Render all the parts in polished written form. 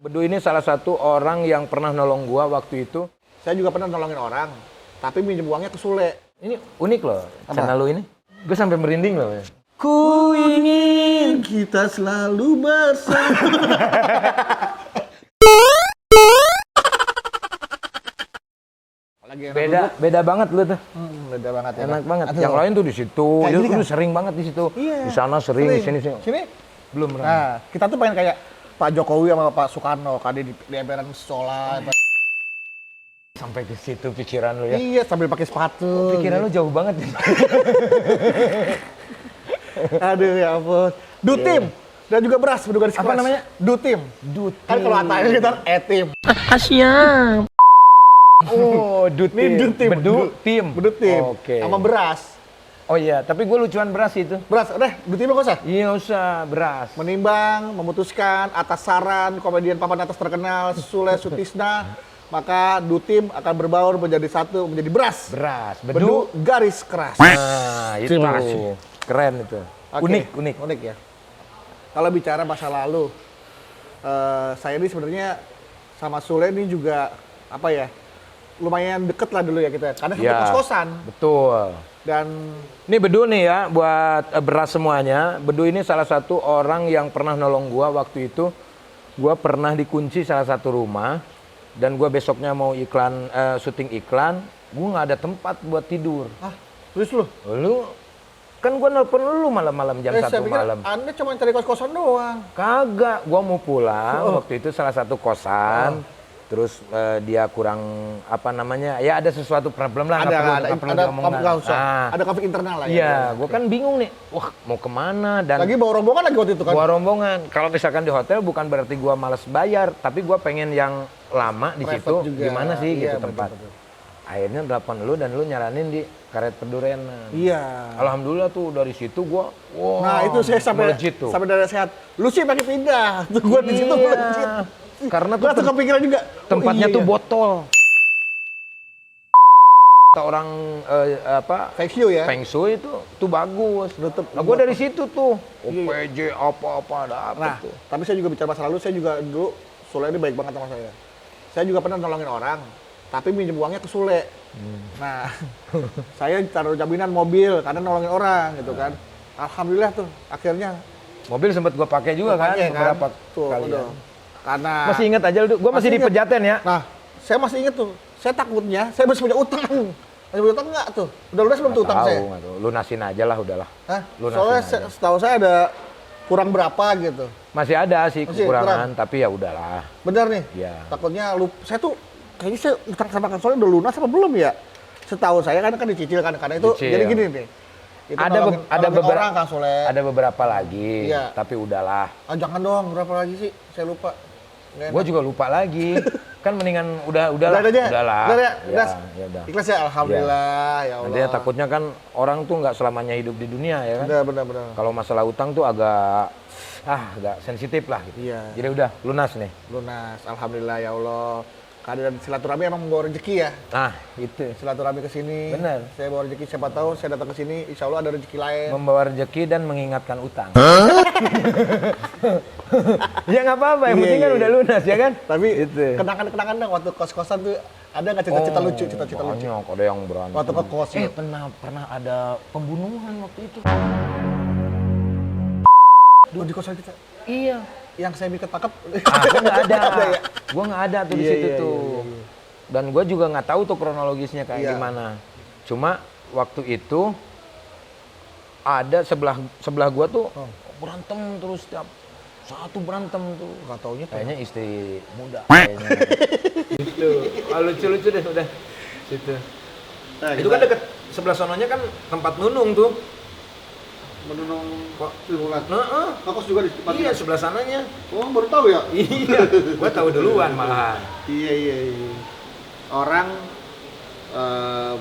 Bedu ini salah satu orang yang pernah nolong gua waktu itu. Saya juga pernah nolongin orang, tapi minjem uangnya ke Sule. Ini unik loh, Apa? channel lu ini. Gue sampai merinding loh. Ku ingin kita selalu bersama. Beda banget lu tuh. Beda banget ya. Enak banget. Aduh. Yang lain tuh di situ. Kayak Lu gini kan? sering banget di situ. Iya. Di sana sering, di sini sih. Sini. Belum pernah. Nah, kita tuh pengen kayak Pak Jokowi sama Pak Soekarno, kali di emperan sekolah. Sampai ke situ pikiran lu ya. Iya, sambil pakai sepatu. Pikiran lu jauh banget. Aduh ya ampun. Dutim. Dan juga beras, bedu garis Apa keras. namanya? Dutim. Dutim. Kan kalau atanya kita etim. Siap. Oh, dutim. Ini dutim. Bedu tim. Bedu tim. Oke. Sama beras. Oh iya, tapi gue lucuan beras itu. Beras, udah, dutim nggak usah. Iya usah, beras. Menimbang, memutuskan atas saran komedian papan atas terkenal Sule Sutisna, maka Dutim akan berbaur menjadi satu, menjadi beras. Beras, Bedu garis keras. Nah, itu. Terima kasih. Keren itu. Oke, Unik. Unik ya. Kalau bicara masa lalu, saya ini sebenarnya sama Sule ini juga apa ya, lumayan deket lah dulu ya kita. Karena satu Ya, kos-kosan. betul. Dan Ini Bedu nih ya, buat beras semuanya. Bedu ini salah satu orang yang pernah nolong gua waktu itu. Gua pernah dikunci salah satu rumah. Dan gua besoknya mau iklan, syuting iklan. Gua nggak ada tempat buat tidur. terus lu? Lu, kan gua nelpon lu malam-malam jam 1 Saya pikir malam. Anda cuma cari kos-kosan doang. Kagak, gua mau pulang. Waktu itu salah satu kosan. Terus dia kurang apa namanya? Ya ada sesuatu problem lah. nggak perlu diomongkan. Ada konflik internal lah ya. Iya, gua kan bingung nih. Wah, mau kemana? Dan Lagi bawa rombongan lagi waktu itu kan. gua rombongan. Kalau misalkan di hotel bukan berarti gua males bayar, tapi gua pengen yang lama di Private situ. juga. Gimana sih Iya, gitu tempat. betul. Akhirnya telepon lu dan lu nyaranin di Karet Pedurenan. Iya. Alhamdulillah tuh dari situ gua wah, Nah itu saya sampai melejit tuh. sampai dari sehat. Lu sih pakai pindah. Tuh gua di situ Iya. melejit. Karena Gua tuh kepikiran juga. tempatnya Oh, iya, tuh iya. botol. Kata orang Feng Shui ya. Feng Shui itu tuh bagus. Nutup. Nah, gua dari situ tuh. Iya. OPJ apa-apa dapet Nah, tuh. tapi saya juga bicara masa lalu, saya juga dulu Sule ini baik banget sama saya. Saya juga pernah nolongin orang, tapi minjem uangnya ke Sule. Nah, saya taruh jaminan mobil karena nolongin orang gitu kan. Alhamdulillah tuh akhirnya Mobil sempat gua pakai juga kan pakai beberapa tuh, kali. udah. Karena Masih ingat aja lu, gua masih di ingat. Pejaten ya. Nah, saya masih inget tuh. Saya takutnya saya masih punya utang. Masih punya utang enggak tuh? Udah lunas belum tuh utang saya? Nggak tahu. Lunasin aja lah udahlah. Hah? Lunasin Soalnya aja. setahu saya ada kurang berapa gitu. Masih ada sih Masih kekurangan, kurang. tapi ya udahlah. Bener nih? Iya. Takutnya saya tuh kayaknya saya utang sama Kang Soleh udah lunas apa belum ya? Setahu saya kan dicicil kan karena itu Dicicil. jadi gini nih. Itu Ada nolongin beberapa orang Kang Soleh. Ada beberapa lagi, Iya. tapi udahlah. Ah, jangan dong, berapa lagi sih? Saya lupa. Nggak Gue enak. juga lupa lagi. Kan mendingan udahlah. Udah aja. Udahlah. Udah ya, Ya, Ikhlas. ya udah. Ikhlas ya, alhamdulillah ya Allah. Nanti takutnya kan orang tuh nggak selamanya hidup di dunia ya kan. Benar. Kalau masalah utang tuh agak sensitif lah gitu. Iya. Jadi udah lunas nih. Lunas, alhamdulillah ya Allah. Kehadiran silaturahmi emang membawa rezeki ya. Nah, itu. Silaturahmi ke sini. Bener. Saya bawa rezeki, siapa tahu saya datang ke sini, insya Allah ada rezeki lain. Membawa rezeki dan mengingatkan utang. Ya nggak apa-apa, yang Iya, penting kan iya, udah iya. lunas ya kan. Tapi Itu. kenangan-kenangan dong waktu kos-kosan tuh ada nggak cita-cita lucu, cita-cita lucu? Banyak, ada yang berantem. Waktu ke kos. pernah ada pembunuhan waktu itu. Duh, di kosan kita. Iya. Yang saya mikir tangkap. Aku nggak ada. ya? Gua nggak ada tuh di Iya, situ iya, tuh. iya, iya. Dan gua juga nggak tahu tuh kronologisnya kayak Iya. gimana. Cuma waktu itu ada sebelah gua tuh berantem terus tiap satu berantem tuh. Nggak taunya Kayaknya istri muda kayaknya. Gitu. Lucu-lucu deh udah. Situ. Nah, Itu kan deket sebelah sononya kan tempat nunung tuh. menunung Kok? Triwulan. Nah, Kos juga di tempat iya sebelah sananya. Oh, baru tahu ya? Iya, gua tahu duluan malahan. Iya. Orang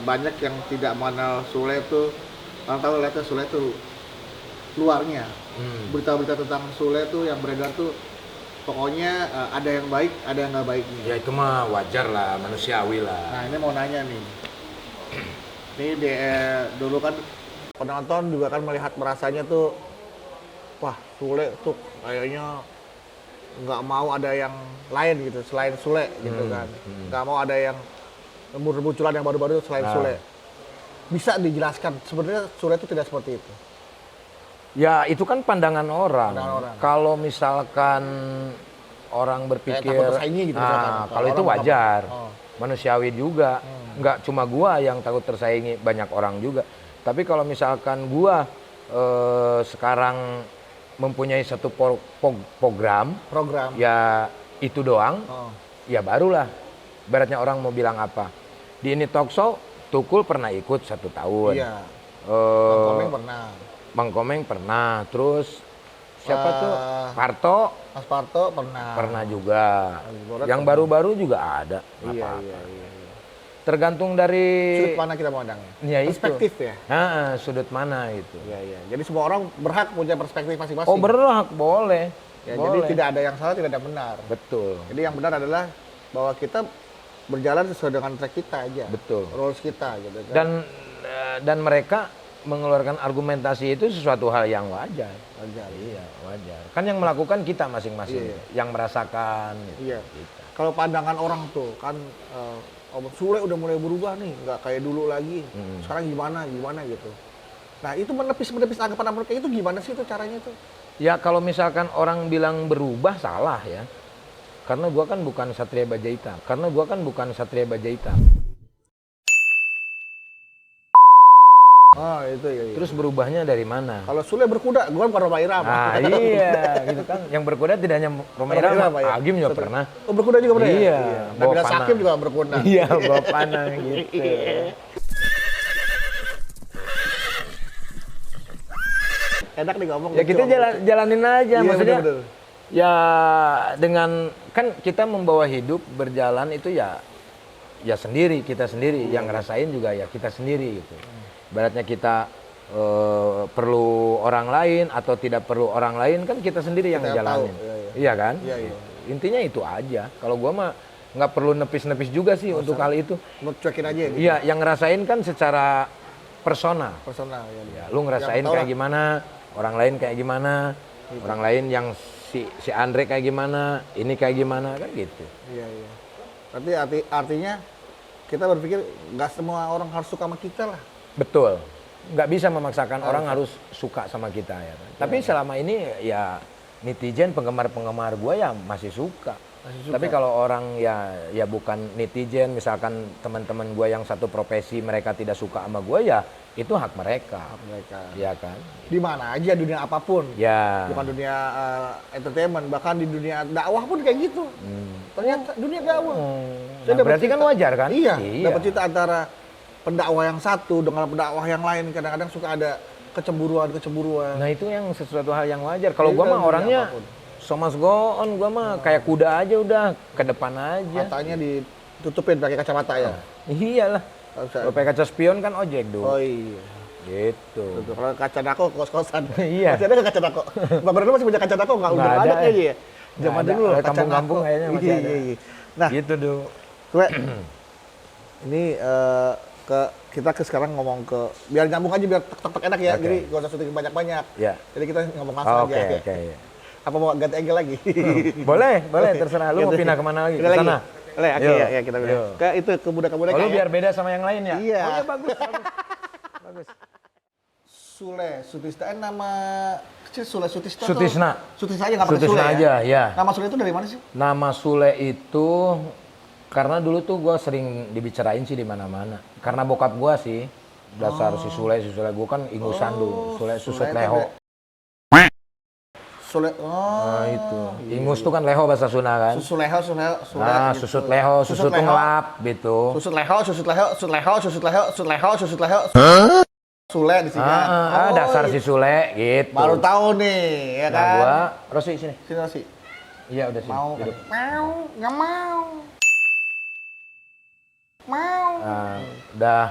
banyak yang tidak mengenal Sule tuh, orang tahu lihatnya Sule tuh luarnya. Berita-berita tentang Sule tuh yang beredar tuh pokoknya ada yang baik, ada yang nggak baiknya. Ya itu mah wajar lah, manusiawi lah. Nah ini mau nanya nih, ini dulu kan penonton juga kan melihat merasanya tuh, wah Sule tuh kayaknya nggak mau ada yang lain gitu selain Sule gitu kan. Nggak mau ada yang munculan yang baru-baru selain Sule. Bisa dijelaskan sebenarnya Sule itu tidak seperti itu. Ya itu kan pandangan orang. Kalau misalkan orang berpikir, takut tersaingi gitu misalkan. kalau itu wajar, manusiawi juga. Nggak cuma gua yang takut tersaingi, banyak orang juga. Tapi kalau misalkan gua sekarang mempunyai satu program, ya itu doang, ya barulah. Ibaratnya orang mau bilang apa. Di ini talk show, Tukul pernah ikut 1 tahun. Iya. Bang Komeng pernah. Bang Komeng pernah, terus siapa tuh? Parto. Mas Parto pernah. Pernah juga. Yang baru-baru juga ada. Iya. Tergantung dari Sudut mana kita memandangnya. Ya, perspektif ya. Sudut mana itu. Iya. Jadi semua orang berhak punya perspektif masing-masing. Oh berhak, boleh. Ya, boleh. jadi tidak ada yang salah, tidak ada yang benar. Betul. Jadi yang benar adalah bahwa kita berjalan sesuai dengan track kita aja. Betul. Rules kita gitu kan. Dan mereka mengeluarkan argumentasi itu sesuatu hal yang wajar. Iya, wajar. Kan yang melakukan kita masing-masing, yang merasakan. Iya. Kalau pandangan orang tuh kan Om Sule udah mulai berubah nih, nggak kayak dulu lagi. Sekarang gimana gitu. Nah itu menepis anggapan mereka itu gimana sih itu caranya tuh? Ya kalau misalkan orang bilang berubah salah ya. Karena gua kan bukan Satria Baja Hitam. Oh itu ya. Terus berubahnya dari mana? Kalau Sule berkuda, gua bukan Roma Irama. Iya, gitu kan. Yang berkuda tidak hanya Roma Irama, ya? Agim juga pernah. Oh berkuda juga pernah iya, ya? Nabila Shakib juga berkuda. Iya, bawa panah gitu. Enak nih ngomong. Ya kita jalanin aja, iya, maksudnya. Bener. Ya dengan kan kita membawa hidup berjalan itu ya sendiri, kita sendiri. Yang ngerasain juga ya kita sendiri gitu. Ibaratnya kita perlu orang lain atau tidak perlu orang lain kan kita sendiri yang ngejalanin. Iya kan? Iya. Intinya itu aja. Kalau gua mah nggak perlu nepis-nepis juga sih untuk hal itu. Lu cuekin aja gitu. Iya, yang ngerasain kan secara personal. Ya. Lu ngerasain kayak gimana, orang lain kayak gimana, orang lain yang si Andre kayak gimana, ini kayak gimana kan gitu. Iya. Berarti artinya kita berpikir nggak semua orang harus suka sama kita lah. Betul. Nggak bisa memaksakan orang harus suka sama kita ya kan. Tapi selama ini ya netizen, penggemar-penggemar gue ya masih suka. Tapi kalau orang ya bukan netizen, misalkan teman-teman gue yang satu profesi mereka tidak suka sama gue ya itu hak mereka. Iya kan? Di mana aja dunia apapun. Ya. Bukan dunia entertainment, bahkan di dunia dakwah pun kayak gitu. Ternyata dunia dakwah. Nah, berarti kan wajar kan? Iya. Dapat cerita antara pendakwah yang satu dengan pendakwah yang lain kadang-kadang suka ada kecemburuan. Nah itu yang sesuatu hal yang wajar. Kalau gua mah orangnya so must go on, gua mah kayak kuda aja udah ke depan aja. Matanya ditutupin pakai kacamata ya. Iyalah. Kalau pakai kaca spion kan ojek dulu. Oh iya. Gitu. Kalau kaca dako kos-kosan. Iya. Masih ada nggak kaca dako? Bang Bernardo masih punya kaca dako nggak? Udah ada kayaknya ya. Zaman dulu kampung-kampung kayaknya masih ada. Iya. Nah, gitu dulu. Ini kita sekarang ngomong ke biar nyambung aja biar tek enak ya. Jadi gak usah syuting banyak-banyak. Iya. Jadi kita ngomong langsung aja. Oke. Apa mau ganti angle lagi? boleh, terserah. Lu mau pindah kemana lagi? Ke sana. Oke, ya kita pindah. Ke itu ke budak-budak. Lu biar beda sama yang lain ya? Iya. Oh ya bagus. Sule Sutisna nama kecil Sule Sutisna. Sutisna aja nggak pakai Sule Sutisna aja, ya. Nama Sule itu dari mana sih? Nama Sule itu karena dulu tuh gue sering dibicarain sih di mana-mana. Karena bokap gue sih dasar si Sule gue kan ingusan dulu. Sule susut leho. Sule. Nah itu. Ingus tuh kan leho bahasa Sunda kan. Susuleho. Nah, susut leho, susut tuh ngelap gitu. Susut leho. Sule di sini. Dasar si Sule gitu. Baru tahu nih, ya kan? Nah, gua Rosi sini. Sini Rosi. Iya, udah sini. Mau. Duduk. Nggak mau. Mau. Nah, udah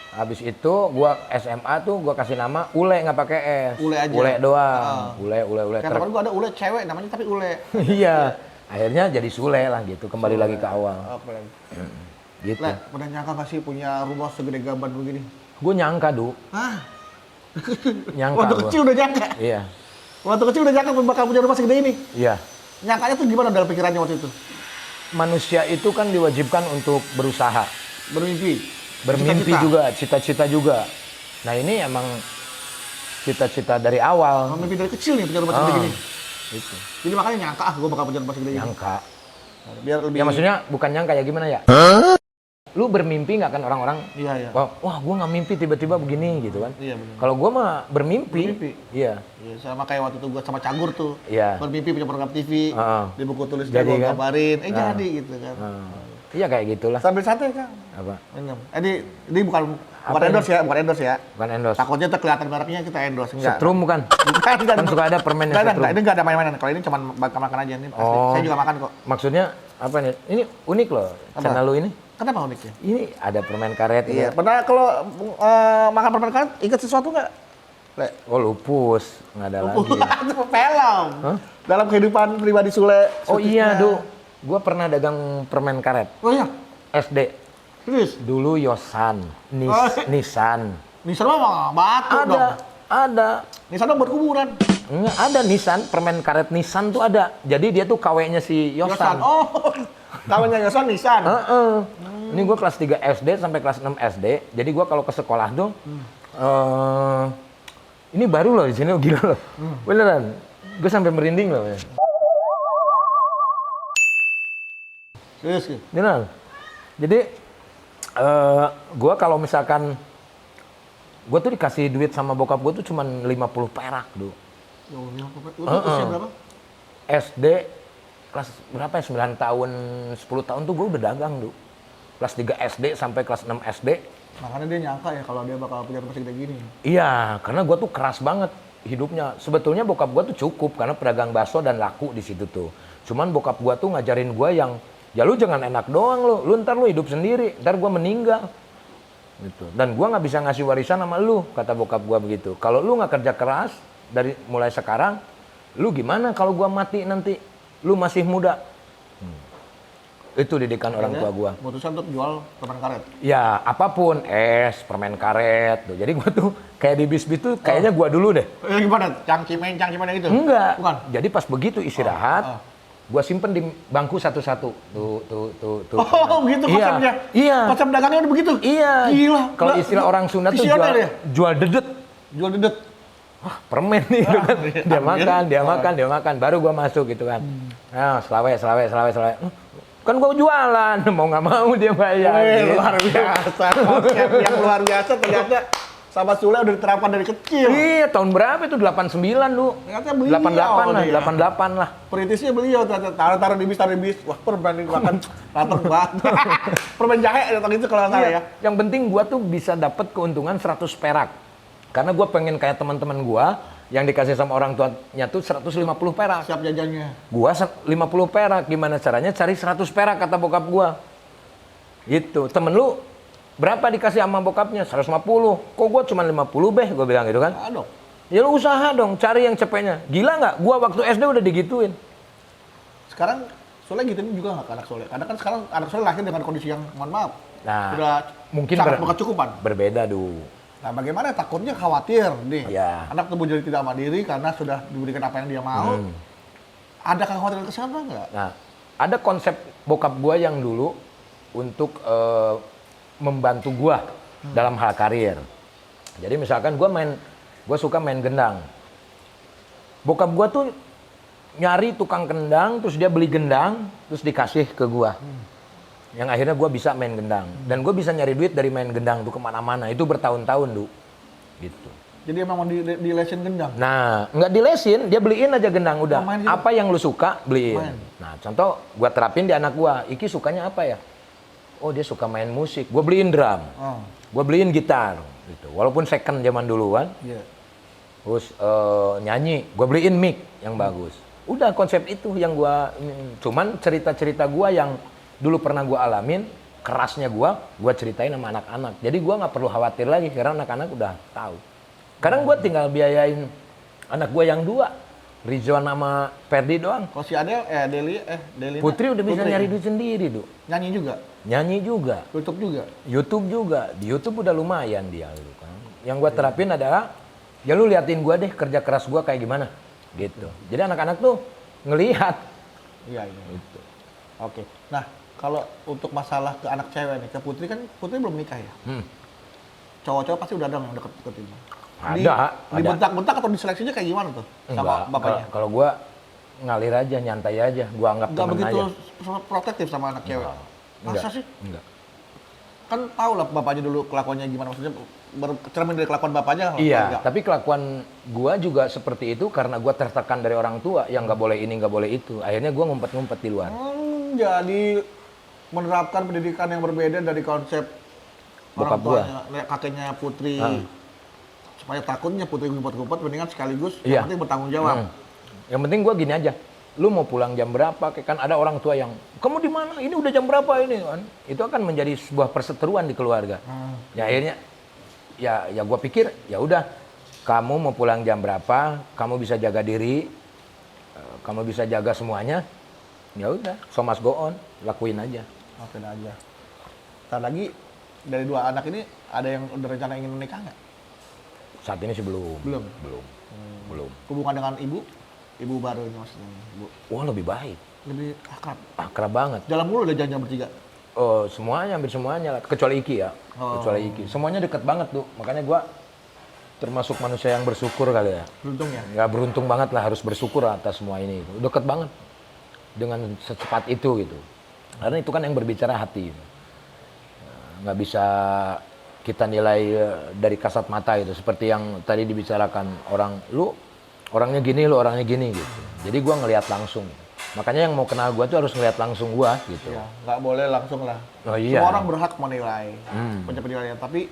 habis itu gua SMA tuh gua kasih nama Ule nggak pakai S. Ule aja. Ule doang. Ule. Karena gua ada Ule cewek namanya tapi Ule. Iya. Akhirnya jadi Sule lah gitu, kembali lagi ke awal. Gitu. Pernah nyangka nggak sih punya rumah segede gaban begini? Gue nyangka, Du. Hah? Nyangka Waktu kecil udah nyangka? Iya. Waktu kecil udah nyangka bakal punya rumah segede ini? Iya. Nyangkanya tuh gimana dalam pikirannya waktu itu? Manusia itu kan diwajibkan untuk berusaha, Bermimpi. bermimpi Cita-cita. juga, cita-cita juga. Nah ini emang cita-cita dari awal. Mimpi dari kecil nih punya rumah segede gini. Gitu. Jadi makanya nyangka gue bakal punya rumah segede gini. Nyangka. Biar lebih. Ya maksudnya bukan nyangka ya gimana ya? Lu bermimpi nggak kan orang-orang? Iya. Wah gue nggak mimpi tiba-tiba begini gitu kan? Iya benar. Kalau gue mah bermimpi. Iya. Iya, sama kayak waktu itu gue sama Cagur tuh. Iya. Bermimpi punya program TV. Di buku tulis Jadi gue kan? kabarin. Jadi gitu kan. Iya kayak gitulah. Sambil santai kan. Apa? Ini bukan Apa endorse ya, bukan endorse ya. Bukan endorse. Takutnya tuh kelihatan mereknya kita endorse enggak. Setrum bukan? Bukan. Kan suka ada permen yang setrum. Enggak, ini enggak ada main-mainan. Kalau ini cuma makan aja ini pasti. Oh. Saya juga makan kok. Maksudnya apa nih? Ini unik loh channel lu ini. Kenapa uniknya? Ini ada permen karet. Iya, gitu. pernah kalau makan permen karet ingat sesuatu enggak? Oh lupus, nggak ada lagi. Itu film. Dalam kehidupan pribadi Sule. Oh iya, Gua pernah dagang permen karet. Oh iya. SD. Serius? Dulu Yosan, Nissan. Nissan mah batu dong. Ada. Nissan dong buat kuburan. Enggak, ada Nissan, permen karet Nissan tuh ada. Jadi dia tuh KW-nya si Yosan. Oh, namanya Yosan Nissan. Ini gue kelas 3 SD sampai kelas 6 SD. Jadi gue kalau ke sekolah tuh, ini baru loh di sini, gila loh. Beneran, gue sampai merinding loh. Serius gitu. Beneran. Jadi, gue kalau misalkan, gue tuh dikasih duit sama bokap gue tuh cuma 50 perak, Du. Usia berapa? SD, kelas berapa ya, 9 tahun, 10 tahun tuh gue udah dagang, Du. Kelas 3 SD sampai kelas 6 SD. Makanya dia nyangka ya kalau dia bakal punya rumah segede gini. Iya, karena gue tuh keras banget hidupnya. Sebetulnya bokap gue tuh cukup karena pedagang bakso dan laku di situ tuh. Cuman bokap gue tuh ngajarin gue yang, ya lu jangan enak doang lu ntar lu hidup sendiri, ntar gue meninggal. Gitu. Dan gue nggak bisa ngasih warisan sama lu, kata bokap gue begitu. Kalau lu nggak kerja keras dari mulai sekarang, lu gimana kalau gue mati nanti? Lu masih muda. Itu didikan orang tua gua. Memutuskan untuk jual permen karet. Ya, apapun, es, permen karet tuh. Jadi gua tuh kayak di bis-bis tuh kayaknya gua dulu deh. Gimana? Cangkimen gitu? Enggak. Bukan. Jadi pas begitu istirahat, gua simpen di bangku satu-satu. Tuh. Oh, gitu konsepnya. Iya. Konsep dagangnya udah begitu. Iya. Gila. Kalau istilah orang Sunda tuh jual dedet. Jual dedet. Wah, permen nih gitu kan. Dia makan, baru gua masuk gitu kan. Nah, selawe. Kan gua jualan, mau nggak mau dia bayar. Gitu. Luar biasa, konsep yang luar biasa ternyata sama Sule udah diterapkan dari kecil. Iya, tahun berapa itu? 89 lu. Ternyata beliau. 88 lah. Perintisnya beliau, taruh di bis. Wah, permen ini makan ranteng banget. Permen jahe datang itu kalau nggak salah ya. Yang penting gua tuh bisa dapat keuntungan 100 perak. Karena gua pengen kayak teman-teman gua yang dikasih sama orang tuanya tuh 150 perak. Siap jajannya. Gua 50 perak, gimana caranya cari 100 perak kata bokap gua. Gitu. Temen lu berapa dikasih sama bokapnya? 150. Kok gua cuma 50 gua bilang gitu kan. Aduh. Ya lu usaha dong, cari yang cepetnya. Gila nggak? Gua waktu SD udah digituin. Sekarang Sule gituin juga nggak ke anak Sule? Karena kan sekarang anak Sule lahir dengan kondisi yang, mohon maaf, Nah, udah mungkin sangat berkecukupan. Berbeda, Du. Nah, bagaimana takutnya khawatir nih, Ya. anak tumbuh jadi tidak mandiri karena sudah diberikan apa yang dia mau. Ada kekhawatiran kesana nggak? Nah, ada konsep bokap gua yang dulu untuk membantu gua dalam hal karir. Jadi misalkan gua suka main gendang. Bokap gua tuh nyari tukang gendang, terus dia beli gendang, terus dikasih ke gua. Yang akhirnya gue bisa main gendang. Dan gue bisa nyari duit dari main gendang tuh kemana-mana. Itu bertahun-tahun, Du. Gitu. Jadi emang di lesin gendang? Nah, nggak dilesin, dia beliin aja gendang udah. Apa yang lu suka, beliin. Nah, contoh gue terapin di anak gue. Iki sukanya apa ya? Oh, dia suka main musik. Gue beliin drum. Gue beliin gitar. Gitu. Walaupun second zaman dulu kan. Yeah. Terus nyanyi. Gue beliin mic yang bagus. Udah konsep itu yang gue... Cuman cerita-cerita gue yang dulu pernah gue alamin, kerasnya gue ceritain sama anak-anak. Jadi gue nggak perlu khawatir lagi, karena anak-anak udah tahu. Sekarang gue tinggal biayain anak gue yang 2, Rizwan sama Ferdi doang. Kalau si Adel, Deli, Putri udah bisa nyari duit sendiri, Du. Nyanyi juga? Nyanyi juga. YouTube juga? YouTube juga. Di YouTube udah lumayan dia. Gitu kan. Yang gue terapin adalah, ya lu liatin gue deh kerja keras gue kayak gimana. Gitu. Jadi anak-anak tuh ngelihat Iya. Gitu. Oke. Nah, kalau untuk masalah ke anak cewek nih, ke Putri kan Putri belum nikah ya? Cowok-cowok pasti udah ada yang deket-deketin. Ada. Dibentak-bentak atau diseleksinya kayak gimana tuh sama bapaknya? Kalau gua ngalir aja, nyantai aja. Gua anggap Nggak temen begitu aja. protektif sama anak cewek? Enggak. Masa sih? Enggak. Kan tau lah bapaknya dulu kelakuannya gimana, maksudnya bercermin dari kelakuan bapaknya. Iya, tapi kelakuan gua juga seperti itu karena gua tertekan dari orang tua yang nggak boleh ini, nggak boleh itu. Akhirnya gua ngumpet-ngumpet di luar. Jadi menerapkan pendidikan yang berbeda dari konsep Bokap orang tuanya, kakeknya Putri. Supaya takutnya Putri ngumpet-ngumpet, mendingan sekaligus yang penting bertanggung jawab. Yang penting gua gini aja. Lu mau pulang jam berapa? Kan ada orang tua yang, kamu di mana? Ini udah jam berapa ini kan? Itu akan menjadi sebuah perseteruan di keluarga. Ya akhirnya, ya gua pikir, ya udah, kamu mau pulang jam berapa? Kamu bisa jaga diri, kamu bisa jaga semuanya. Ya udah, so must go on, lakuin aja. Lakuin aja. Ntar lagi dari dua anak ini ada yang udah rencana ingin menikah nggak? Saat ini sih belum. Belum. Belum. Hubungan dengan ibu baru ini maksudnya, Bu. Wah, lebih baik. Lebih akrab. Akrab banget. Jalan mulu udah janjian bertiga. Oh, semuanya, hampir semuanya lah. Kecuali Iki ya. Kecuali Iki. Semuanya deket banget tuh. Makanya gua termasuk manusia yang bersyukur kali ya. Beruntung ya? Nggak beruntung banget lah, harus bersyukur atas semua ini. Deket banget. Dengan secepat itu gitu. Karena itu kan yang berbicara hati. Nggak bisa kita nilai dari kasat mata gitu. Seperti yang tadi dibicarakan orang, lu orangnya gini, lu orangnya gini gitu. Jadi gua ngelihat langsung. Makanya yang mau kenal gua tuh harus ngelihat langsung gua gitu. Ya, nggak boleh langsung lah. Oh, iya. Semua orang berhak menilai penilaian, tapi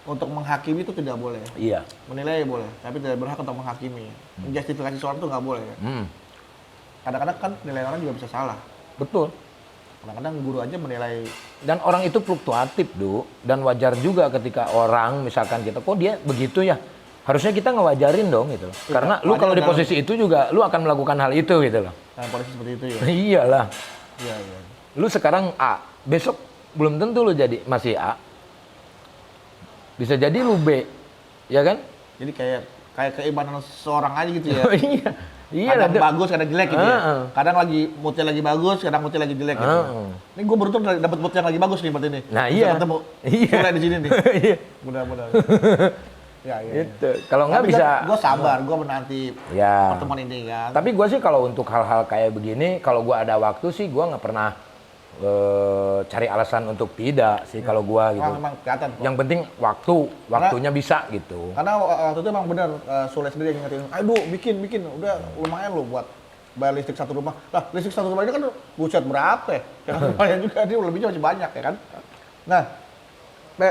untuk menghakimi itu tidak boleh. Iya. Menilai boleh, tapi tidak berhak untuk menghakimi. Menjustifikasi seorang itu nggak boleh. Kadang-kadang kan nilai orang juga bisa salah. Betul. Kadang-kadang guru aja menilai. Dan orang itu fluktuatif, Du. Dan wajar juga ketika orang, misalkan kita, kok dia begitu ya? Harusnya kita ngewajarin dong gitu. Iya, Karena lu kalau di posisi itu juga, lu akan melakukan hal itu gitu loh. Dalam posisi seperti itu ya? Iyalah. Iya. Lu sekarang A, besok belum tentu lu jadi masih A. Bisa jadi lu B, ya kan? Jadi kayak keimanan seorang aja gitu ya? Iya. Iya kadang lah. bagus, kadang jelek gitu ya? Kadang lagi moodnya lagi bagus, kadang moodnya lagi jelek gitu. Ini gue beruntung dapat mood yang lagi bagus nih berarti ini. Nah bisa iya. ketemu. Iya. Mulai di sini nih. Iya. Mudah-mudahan. Ya. Itu. Kalau nggak bisa. Gue sabar, gue menanti ya. pertemuan ini kan. Tapi gue sih kalau untuk hal-hal kayak begini, kalau gue ada waktu sih gue nggak pernah cari alasan untuk tidak sih kalau gue gitu. Memang kelihatan. Yang penting waktunya bisa gitu. Karena waktu itu emang benar Sule sendiri yang ngingetin, aduh bikin, udah lumayan lo buat bayar listrik satu rumah. Lah listrik satu rumah ini kan buset berapa ya? Ya kan lumayan juga, dia lebihnya masih banyak ya kan. Nah, Pe,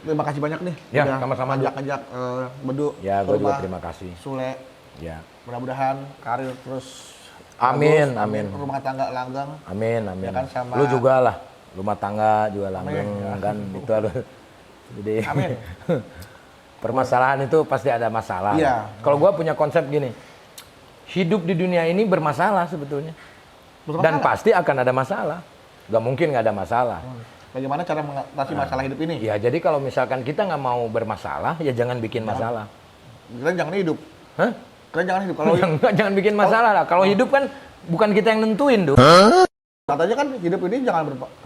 terima kasih banyak nih. Ya, udah sama-sama, ngajak Bedu Ya, gue juga terima kasih. Sule. Ya. Mudah-mudahan karir terus Amin, bagus, amin. Rumah tangga langgeng. Amin. Ya kan, sama- Lu juga lah, rumah tangga juga langgeng kan, itu harus. Jadi Amin. permasalahan itu pasti ada masalah. Iya. Kalau gua punya konsep gini, hidup di dunia ini bermasalah sebetulnya. Dan pasti akan ada masalah. Gak mungkin nggak ada masalah. Bagaimana cara mengatasi masalah hidup ini? Ya jadi kalau misalkan kita nggak mau bermasalah, ya jangan bikin masalah. Kalian jangan hidup. Hah? Kalian jangan hidup. Kalau Jangan bikin masalah lah. Kalau hidup kan bukan kita yang nentuin, Dok. katanya kan hidup ini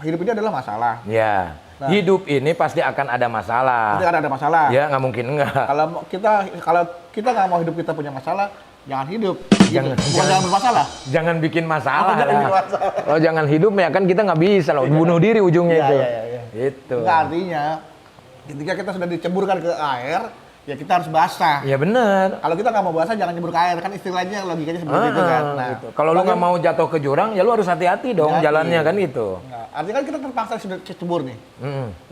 hidup ini adalah masalah. Ya. Hidup ini pasti akan ada masalah. Pasti ada masalah. Ya, nggak mungkin enggak. Kalau kita nggak mau hidup kita punya masalah, jangan hidup. Jangan bermasalah. Jangan bikin masalah. Jangan bikin lah. masalah. Kalau jangan hidup ya kan kita nggak bisa loh. Bunuh diri ujungnya itu. Iya. Itu. Enggak, artinya ketika kita sudah diceburkan ke air, ya kita harus basah. Ya benar. Kalau kita nggak mau basah, jangan nyebur ke air. Kan istilahnya logikanya seperti itu kan. Nah, Gitu. Kalau lu nggak mau jatuh ke jurang, ya lu harus hati-hati dong jalannya kan itu. Nah, artinya kan kita terpaksa sudah dicebur nih.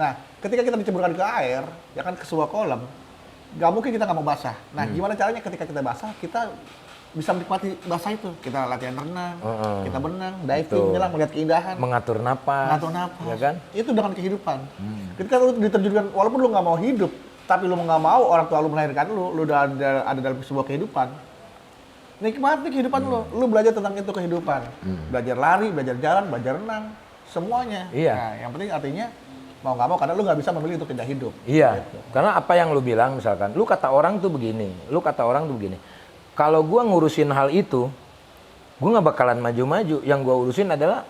Nah, ketika kita diceburkan ke air, ya kan ke sebuah kolam, nggak mungkin kita nggak mau basah. Nah, gimana caranya ketika kita basah, kita bisa menikmati basah itu. Kita latihan renang, kita berenang, diving, menyelam, melihat keindahan, Mengatur napas. ya kan? Itu dengan kehidupan. Ketika lu diterjunkan, walaupun lu nggak mau hidup, tapi lu nggak mau orang tua lu melahirkan lu udah ada dalam sebuah kehidupan. Nikmati kehidupan lu belajar tentang itu kehidupan. Belajar lari, belajar jalan, belajar renang, semuanya. Iya. Nah, yang penting artinya mau nggak mau karena lu nggak bisa memilih untuk tidak hidup. Iya. Karena apa yang lu bilang misalkan, lu kata orang tuh begini, kalau gua ngurusin hal itu, gue nggak bakalan maju-maju. Yang gue urusin adalah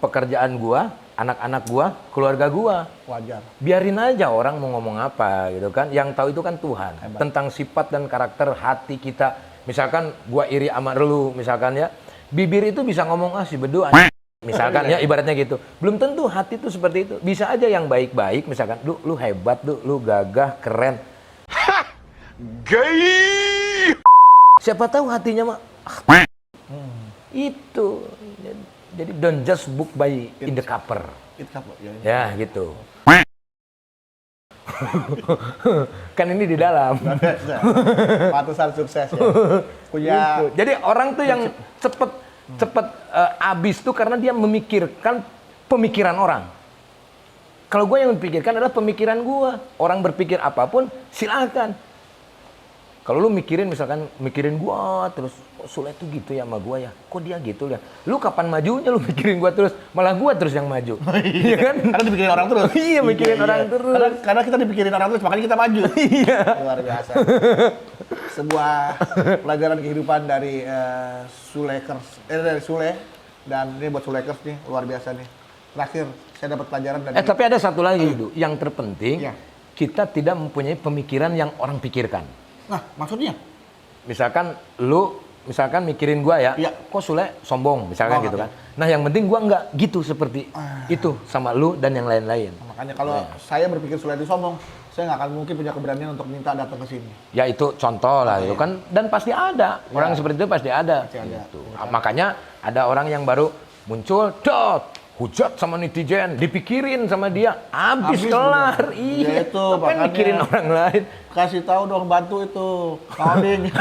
pekerjaan gue, anak-anak gue, keluarga gue. Wajar. Biarin aja orang mau ngomong apa gitu kan. Yang tahu itu kan Tuhan. Hebat. Tentang sifat dan karakter hati kita. Misalkan gue iri sama lu, misalkan ya. Bibir itu bisa ngomong si Bedu misalkan ya ibaratnya gitu. Belum tentu hati itu seperti itu. Bisa aja yang baik-baik misalkan, lu hebat, lu gagah, keren. Gay. Siapa tahu hatinya mah itu. Jadi don't just book by in the cover. Itu apa? Ya gitu. Kan ini di dalam. Patusan sukses ya. Punya Gitu. Jadi orang tuh yang cepet abis tuh karena dia memikirkan pemikiran orang. Kalau gue yang memikirkan adalah pemikiran gue. Orang berpikir apapun silakan. Kalau lu mikirin misalkan mikirin gue terus, kok Sule tuh gitu ya sama gue ya, kok dia gitu ya. Lu kapan majunya lu mikirin gue terus, malah gue terus yang maju. Iya kan? Karena dipikirin orang terus. Iya, mikirin orang terus. Karena kita dipikirin orang terus, makanya kita maju. Iya. Luar biasa. Sebuah pelajaran kehidupan dari dari Sule, dan ini buat Sulekers nih, luar biasa nih. Terakhir, saya dapat pelajaran dari Tapi ada satu lagi, Du, yang terpenting, Iya. kita tidak mempunyai pemikiran yang orang pikirkan. Nah, maksudnya? Misalkan misalkan mikirin gua ya, Iya. kok Sule sombong, misalkan Oh, gitu iya. kan. Nah, yang penting gua nggak gitu seperti itu sama lu dan yang lain-lain. Makanya kalau saya berpikir Sule itu sombong, saya nggak akan mungkin punya keberanian untuk minta datang ke sini. Ya itu contoh lah itu kan, dan pasti ada orang seperti itu pasti ada. Pasti ada. Gitu. Makanya ada orang yang baru muncul, hujat sama netizen, dipikirin sama dia, habis Habis, kelar. Bu. Iya, Ya itu, ngapain makanya. mikirin orang lain? Kasih tahu dong, bantu itu. Coding.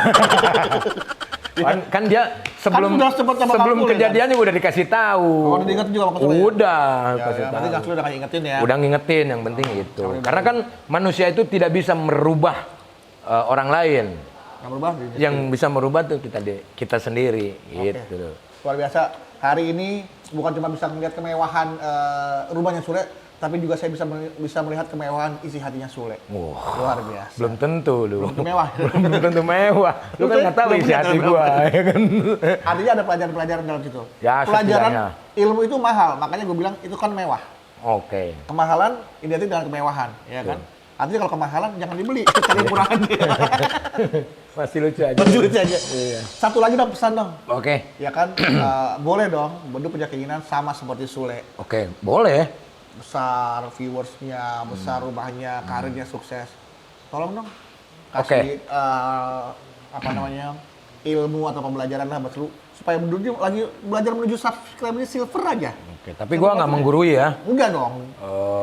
Kan dia sebelum sudah sempet sama sebelum Kang Sule, kejadiannya udah dikasih tahu. Oh, udah diingetin juga sama Kang Sule ya? Udah Ya, kasih ya, berarti tahu. Kang Sule udah kayak ingetin ya. Udah ngingetin, yang penting itu. Karena kan manusia itu tidak bisa merubah orang lain. Yang berubah. Yang bisa merubah tuh kita sendiri gitu. Luar biasa. Hari ini bukan cuma bisa melihat kemewahan rumahnya Sule, tapi juga saya bisa melihat kemewahan isi hatinya Sule. Wah, Luar biasa. belum tentu lu. Belum mewah. Belum tentu mewah. Lu kan nggak tahu Belum isi lihat hati berapa. gua, ya kan? Artinya ada pelajaran-pelajaran dalam situ. Ya, Pelajaran setidaknya. ilmu itu mahal, makanya gue bilang itu kan mewah. Oke. Kemahalan identik dengan kemewahan, ya kan? Artinya kalau kemahalan jangan dibeli, cari yang murah aja. Masih lucu aja. Lucu aja. Iya. Satu lagi dong pesan dong. Oke. Ya kan, boleh dong, Bedu punya keinginan sama seperti Sule. Oke, boleh. Besar viewersnya, besar rumahnya, karirnya sukses. Tolong dong, Oke. kasih ilmu atau pembelajaran lah buat lu supaya Bedu dia lagi belajar menuju subscribe-nya silver aja. Oke, tapi gua nggak menggurui ya. Enggak dong,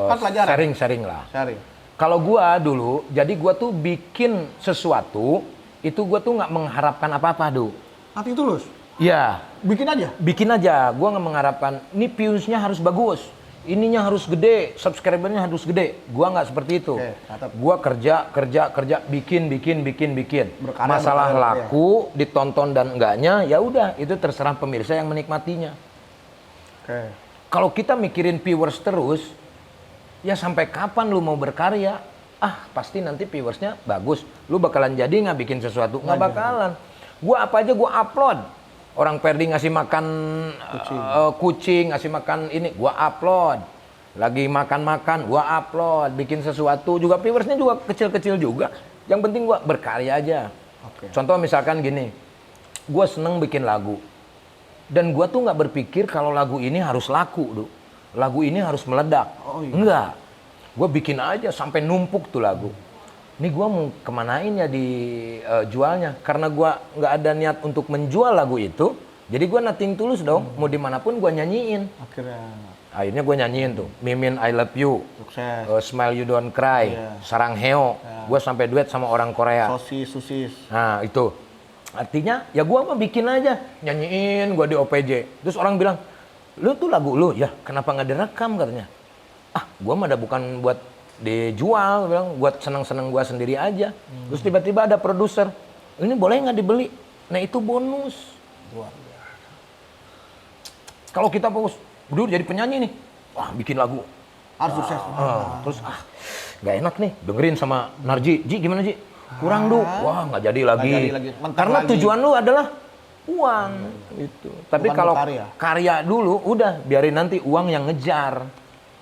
kan pelajaran. Sharing lah. Sharing. Kalau gua dulu, jadi gua tuh bikin sesuatu, itu gua tuh nggak mengharapkan apa-apa, Du. Nanti tulus, Iya, bikin aja. bikin aja. Gua nggak mengharapkan, ini views-nya harus bagus, ininya harus gede, subscriber-nya harus gede. Gua nggak seperti itu. Oke, mantap. Gua kerja, bikin. Berkarya, Masalah berkarya, laku, ditonton dan enggaknya, ya udah, itu terserah pemirsa yang menikmatinya. Oke. Kalau kita mikirin viewers terus, ya sampai kapan lu mau berkarya? Pasti nanti viewersnya bagus. Lu bakalan jadi nggak bikin sesuatu? Nggak bakalan. Gua apa aja gua upload. Orang Ferdi ngasih makan kucing, ngasih makan ini, gua upload. Lagi makan-makan, gua upload. Bikin sesuatu juga, viewersnya juga kecil-kecil juga. Yang penting gua berkarya aja. Oke. Contoh misalkan gini, gua seneng bikin lagu. Dan gua tuh nggak berpikir kalau lagu ini harus laku, Du. Lagu ini harus meledak. Oh, iya. Enggak. Gue bikin aja sampai numpuk tuh lagu. Ini gue mau kemanain ya dijualnya. Karena gue nggak ada niat untuk menjual lagu itu. Jadi gue nothing tulus dong. Mau dimanapun gue nyanyiin. Akhirnya gue nyanyiin tuh. Mimin I Love You. Sukses. Smile You Don't Cry. Iya. Sarang Heo. Gue sampai duet sama orang Korea. Sosis. Nah itu. Artinya ya gue mah bikin aja. Nyanyiin gue di OPJ. Terus orang bilang, lu tuh lagu lu, ya kenapa nggak direkam katanya? Gua mah ada bukan buat dijual, bilang buat seneng-seneng gua sendiri aja. Terus tiba-tiba ada produser, ini boleh nggak dibeli? Nah itu bonus. Kalau kita fokus, dulu jadi penyanyi nih, bikin lagu, Harus sukses. terus nggak enak nih, dengerin sama Narji, Ji gimana Ji? Kurang Du, nggak jadi lagi. Nggak jadi lagi. Mentok Karena lagi. tujuan lu adalah uang itu. Tapi Bukan kalau berkarya. karya dulu udah biarin nanti uang yang ngejar.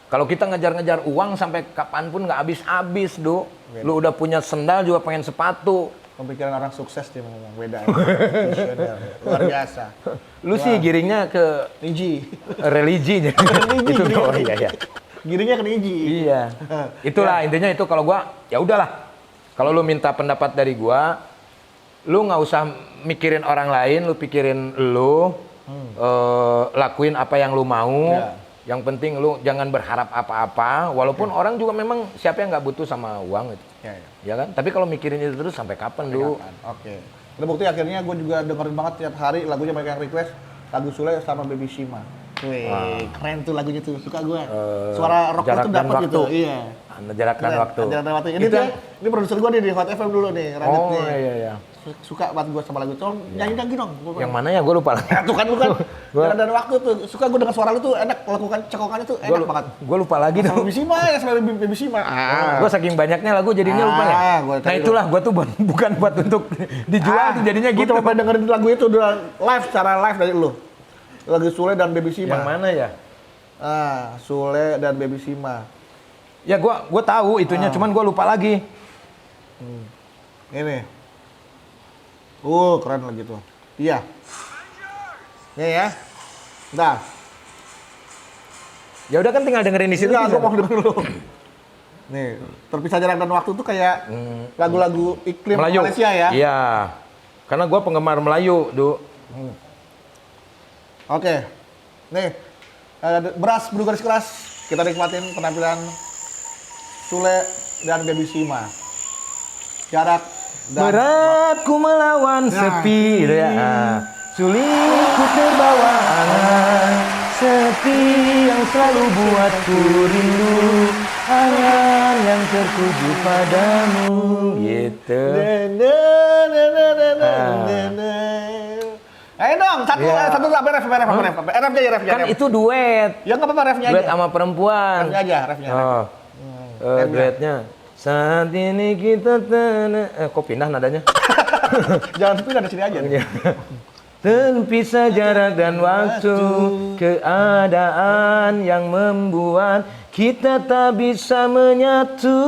Kalau kita ngejar-ngejar uang sampai kapanpun nggak habis-habis, Du. Lu udah punya sendal juga pengen sepatu. Pemikiran orang sukses dia ngomong beda. Visioner, luar biasa. Lu sih giringnya ke Niji. religi jadi. Itu giringnya doang ke ya ya. Giringnya ke Niji. Iya. Itulah intinya itu kalau gua ya udahlah. Kalau lu minta pendapat dari gua, lu nggak usah mikirin orang lain, lu pikirin lu, lakuin apa yang lu mau. Ya. Yang penting lu jangan berharap apa-apa, walaupun orang juga memang siapa yang nggak butuh sama uang gitu. Ya, ya. Ya kan? Tapi kalau mikirin itu terus sampai kapan lu? Oke. Terbukti akhirnya gue juga dengerin banget tiap hari lagunya banyak yang request lagu Sule sama Baby Shima. Wih, keren tuh lagunya tuh, suka gue. Suara rock Jarak itu dan dapat gitu. waktu. Iya. Jarak dan Keren. waktu. Jarak dan waktu. Ini tuh, ini produser gue nih di Hot FM dulu nih, Radit Oh nih. iya iya. Suka banget gue sama lagu itu. Nyanyi lagi dong. Yang mana ya? Gue lupa lagi. Tuh kan bukan. Jarak dan waktu tuh. Suka gue dengar suara lu tuh enak, lakukan cekokannya tuh enak banget. Gue lupa lagi Sama dong. Baby Shima ya, sama Baby Shima. Gue saking banyaknya lagu jadinya lupa ya. Gua Nah tadi itulah gue tuh bukan buat untuk dijual tuh jadinya Gue gitu. coba dengerin lagu itu udah live, secara live dari lu. Lagu Sule dan Baby Shima. Yang mana ya? Sule dan Baby Shima. Ya gue tahu itunya, cuman gue lupa lagi. Ini. Keren lagi tuh. Iya. Ini ya. Bentar. Ya udah kan tinggal dengerin di situ. Enggak, bisa. gue mau denger dulu. Nih, terpisah jarak dan waktu tuh kayak lagu-lagu iklim Melayu. Malaysia ya. Iya. Karena gue penggemar Melayu, Du. Oke. Nih, beras Bedu Garis Keras. Kita nikmatin penampilan Sule dan Baby Shima. Jarak dan Berat ku melawan sepi, gitu ya. Sulit ku terbawa angan, sepi yang selalu buatku rindu, angan yang tertuju padamu, gitu. Ayo dong, satu sampai ref aja ref. Kan itu duet, Ya nggak apa-apa refnya duet aja. sama perempuan. Refnya aja, refnya. Oh, duetnya. Saat ini kita kok pindah nadanya? Jangan pindah dari sini aja. Terpisah jarak dan waktu, keadaan yang membuat kita tak bisa menyatu.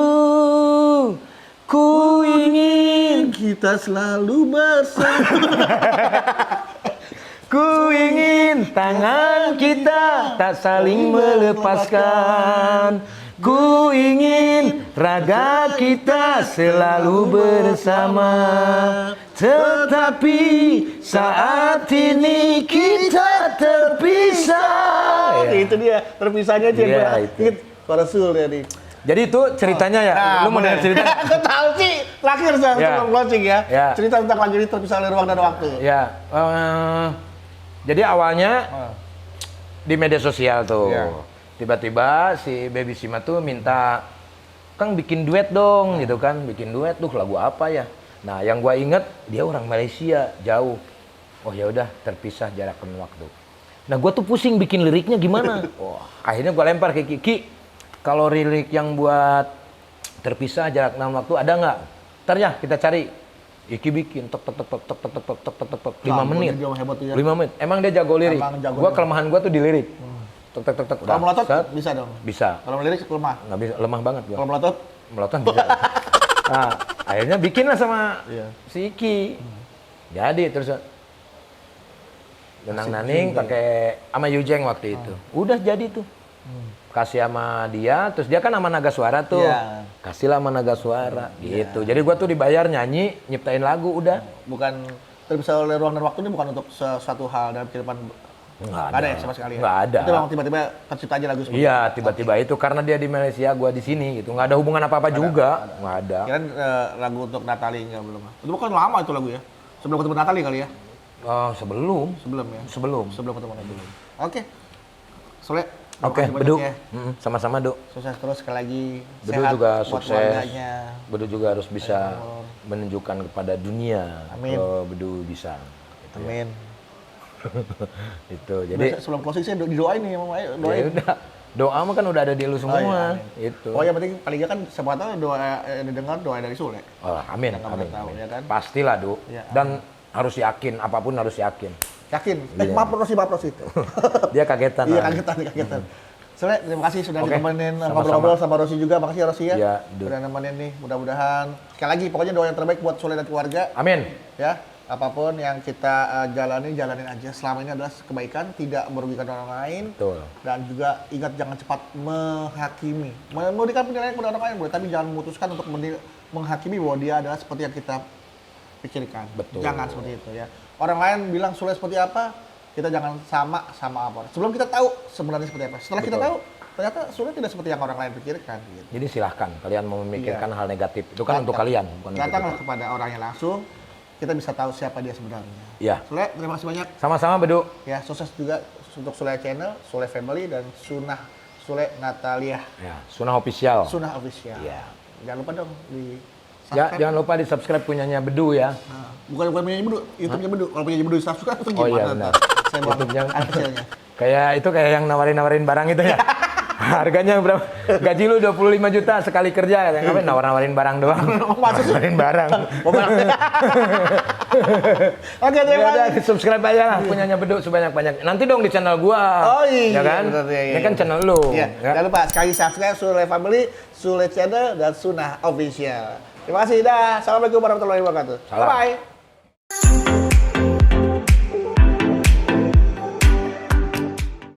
Ku ingin Kita selalu bersama. Ku ingin tangan kita tak saling melepaskan. Ku ingin raga kita selalu bersama. Tetapi saat ini kita terpisah. Itu dia, terpisahnya aja. Iya, Gua itu. inget suara Sul ya nih. Jadi itu ceritanya ya. Lu mau dengar cerita? Aku tahu sih. Terakhir Ya. sebelum closing ya. Ya. Cerita tentang lagu ini terpisah oleh ruang dan waktu. Ya. Jadi awalnya di media sosial tuh. Ya. Tiba-tiba si Baby Shima tuh minta Kang bikin duet dong gitu kan. Bikin duet tuh lagu apa ya? Nah, yang gua inget dia orang Malaysia, jauh. Oh ya udah, terpisah jarak dan waktu. Nah, gua tuh pusing bikin liriknya gimana. Wah, akhirnya gua lempar ke Kiki. Kalau lirik yang buat terpisah jarak dan waktu ada nggak? Ntar ya kita cari. Iki bikin tek 5 menit. Dia hebat tuh ya. 5 menit. Emang dia jago lirik. Emang jago Gua dia. kelemahan gua tuh di lirik. Tek. Kalau melotot Set. bisa dong. Bisa. Kalau lirik lemah. Nggak bisa, lemah banget gua. Kalau melotot Melotot bisa. Nah, akhirnya bikin lah sama Iya. si Iki. Jadi terus Lenang Naning pakai sama Yujeng waktu itu. Udah jadi tuh. Kasih sama dia, terus dia kan sama Naga Suara tuh. Iya. Kasihlah sama Naga Suara gitu. Jadi gua tuh dibayar nyanyi, nyiptain lagu udah. bukan terpisah oleh ruang dan waktu ini bukan untuk sesuatu hal dalam kehidupan. Nggak Nggak ada ya sama sekali ya? Nggak ada. Itu memang tiba-tiba tercipta aja lagu seperti Iya, tiba-tiba itu karena dia di Malaysia, gua di sini gitu. Nggak ada hubungan apa-apa juga. Nggak ada. Kirain lagu untuk Natali nggak belum. Itu bukan lama itu lagu ya. Sebelum ketemu Natali kali ya? Oh, sebelum. Sebelum ya. Sebelum. Sebelum ketemu Natali. Oke. Sule. Oke, makasih Bedu. banyak ya. Sama-sama, Du. Sukses terus sekali lagi. Bedu Sehat juga buat sukses. keluarganya. Bedu juga harus bisa menunjukkan kepada dunia Amin. kalau Bedu bisa. Amin. Itu. Jadi Sebelum closing saya didoain nih, Mama. Ayo ya doain. udah. Doa mah kan udah ada di lu semua. amin. Itu. Oh yang penting paling nggak kan siapa tahu doa yang didengar doa dari Sule. Oh, amin, Yang nggak amin, pernah tahu, amin. ya kan? Pastilah, Du. Ya, Dan Harus yakin, apapun harus yakin. Yakin? Iya. Mapros itu. Dia kagetan. Iya, lah. kagetan. Sule, terima kasih sudah Oke, ditemenin sama-sama. ngobrol-ngobrol sama Rosi juga. Makasih ya Rosi ya. Iya, Udah nemenin nih, mudah-mudahan. Sekali lagi, pokoknya doa yang terbaik buat Sule dan keluarga. Amin. Ya, apapun yang kita jalanin aja. Selama ini adalah kebaikan, tidak merugikan orang lain. Betul. Dan juga ingat jangan cepat menghakimi. Memberikan penilaian kepada orang lain boleh, tapi jangan memutuskan untuk menghakimi bahwa dia adalah seperti yang kita pikirkan. Betul. Jangan seperti itu ya. Orang lain bilang Sule seperti apa, kita jangan sama apa. Sebelum kita tahu sebenarnya seperti apa. Setelah kita Betul. tahu, ternyata Sule tidak seperti yang orang lain pikirkan. Gitu. Jadi silahkan kalian mau memikirkan Iya. hal negatif. Itu kan untuk kalian, bukan untuk Datanglah kita. kepada orangnya langsung, kita bisa tahu siapa dia sebenarnya. Iya. Sule, terima kasih banyak. Sama-sama, Bedu. Ya, sukses juga untuk Sule Channel, Sule Family, dan Sule Natalia. Ya, Sunnah Official. Sunnah Official. Iya. Jangan lupa dong di Ya, subscribe. jangan lupa di-subscribe punyanya Bedu ya. Nah, bukan punya Bedu, YouTube-nya Bedu. Kalau punya Bedu di subscribe itu Oh gimana? iya, benar. Saya buang YouTube-nya. air kecilnya. Kayak yang nawarin-nawarin barang itu ya. Harganya berapa? Gaji lu 25 juta sekali kerja. Ngapain nawar-nawarin barang doang? Masa sih? Nawarin barang. Oke, terima Ya udah, kasih. subscribe aja lah punyanya Bedu sebanyak-banyak. Nanti dong di channel gua. Oh iya, Ya kan? benar, iya, Ini kan iya. channel lu. Iya, ya. jangan lupa sekali subscribe Sule Family, Sule Channel, dan Sunnah Official. Terima kasih, dah. Assalamualaikum warahmatullahi wabarakatuh. Salam. Bye.